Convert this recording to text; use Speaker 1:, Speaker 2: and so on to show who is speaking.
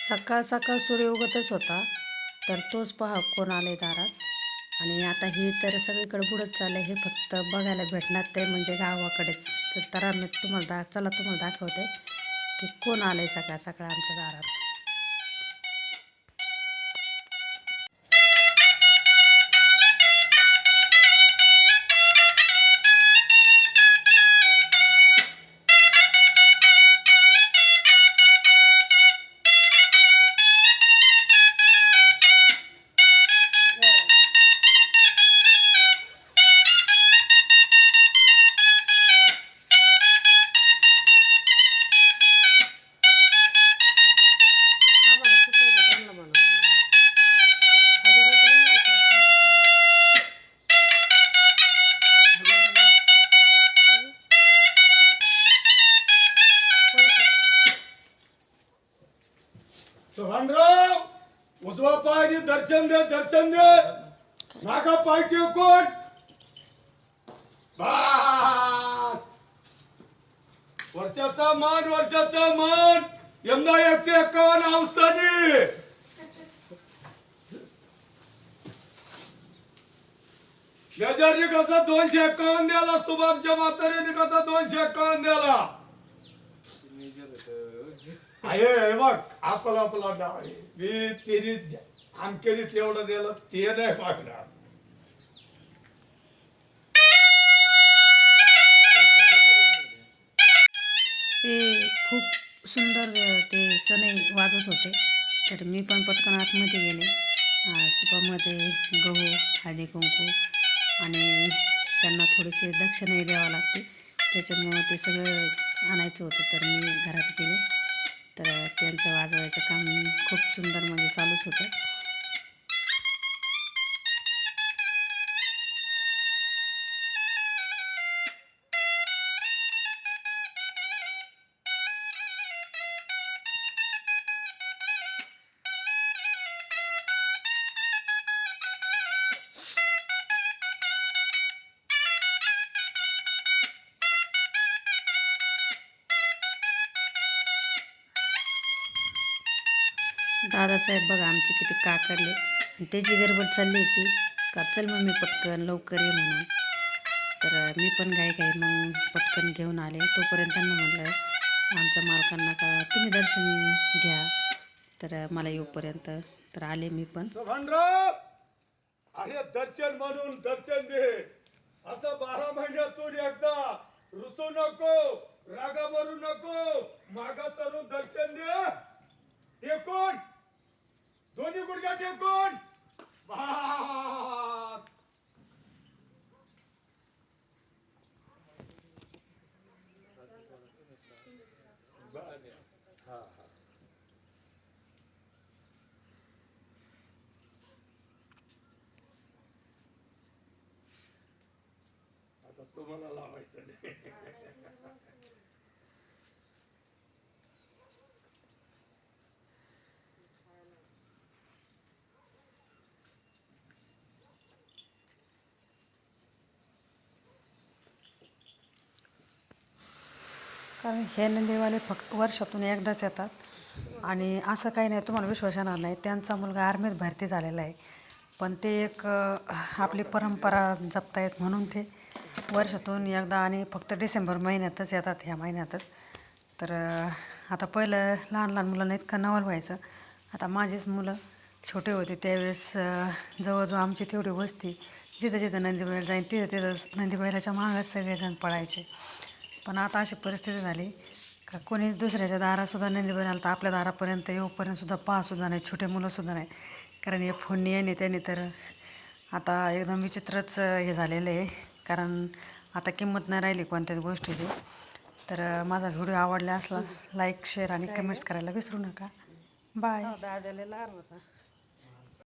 Speaker 1: सकाळ सकाळ सूर्य उगतच होता, तर तोच पहा कोण आले दारात. आणि आता हे तर सगळीकडे बुडत चाललं, हे फक्त बघायला भेटणार ते म्हणजे गावाकडेच. तर मी तुम्हाला दाखवते की कोण आले सकाळ सकाळ आमच्या दारात.
Speaker 2: सोहनराव उजवा पायरी दर्शन दे नागा पाय टेकून वर्षाचा मान यंदा 151 औषधी शेजारी कसा 251 द्याला, सुभाषच्या म्हातारीने कसा 251 द्याला. आहे बघ आपला नाव आहे. मी तेरीत आमकेरीत एवढं दिलं ते नाही मागणार.
Speaker 1: ते खूप सुंदर ते सनई वाजत होते, तर मी पण पटकन आतमध्ये गेले. सुपामध्ये गहू, हळदी कुंकू आणि त्यांना थोडीशी दक्षिणाही द्यावं लागते, त्याच्यामुळं ते सगळं आणायचं होतं. तर मी घरात गेले, तर त्यांचं वाजवायचं काम खूप सुंदर म्हणजे चालूच होतं. दादासाहेब बघा आमचे किती काकडले, त्याची गडबड चालली होती का चल मग मी पटकन लवकर ये म्हणून. तर मी पण घाई मग पटकन घेऊन आले. तोपर्यंत त्यांना म्हटलं आमच्या मालकांना का तुम्ही दर्शन घ्या, तर मला येऊपर्यंत. तर आले मी पण.
Speaker 2: अरे दर्शन म्हणून दर्शन दे, असं 12 महिन्यातून एकदा. रुसू नको, रागा भरू नको, मागा चढून दर्शन दे. टेकून दोन्ही गुडघ्या टेकून आता तुम्हाला लावायचं नाही.
Speaker 1: कारण हे नंदीवाले फक्त वर्षातून एकदाच येतात. आणि असं काही नाही, तुम्हाला विश्वास येणार नाही, त्यांचा मुलगा आर्मीत भरती झालेला आहे, पण ते एक आपली परंपरा जपतायत म्हणून ते वर्षातून एकदा आणि फक्त डिसेंबर महिन्यातच येतात, ह्या महिन्यातच. तर आता पहिलं लहान लहान मुलांना इतकं नवल व्हायचं. आता माझीच मुलं छोटे होते त्यावेळेस जवळजवळ आमची तेवढी वस्ती, जिथं जिथं नंदीबैल जाईन तिथं नंदीबैलाच्या मागच सगळेजण पळायचे. पण आता अशी परिस्थिती झाली का कोणी दुसऱ्याच्या दारातसुद्धा नंदीबैल आला तर आपल्या दारापर्यंत येऊपर्यंतसुद्धा पाहसुद्धा नाही, छोटे मुलंसुद्धा नाही. कारण हे फोनने याने त्याने तर आता एकदम विचित्रच हे झालेलं आहे. कारण आता किंमत नाही राहिली कोणत्याच गोष्टीची. तर माझा व्हिडिओ आवडला असल्यास लाईक, शेअर आणि कमेंट्स करायला विसरू नका. बाय.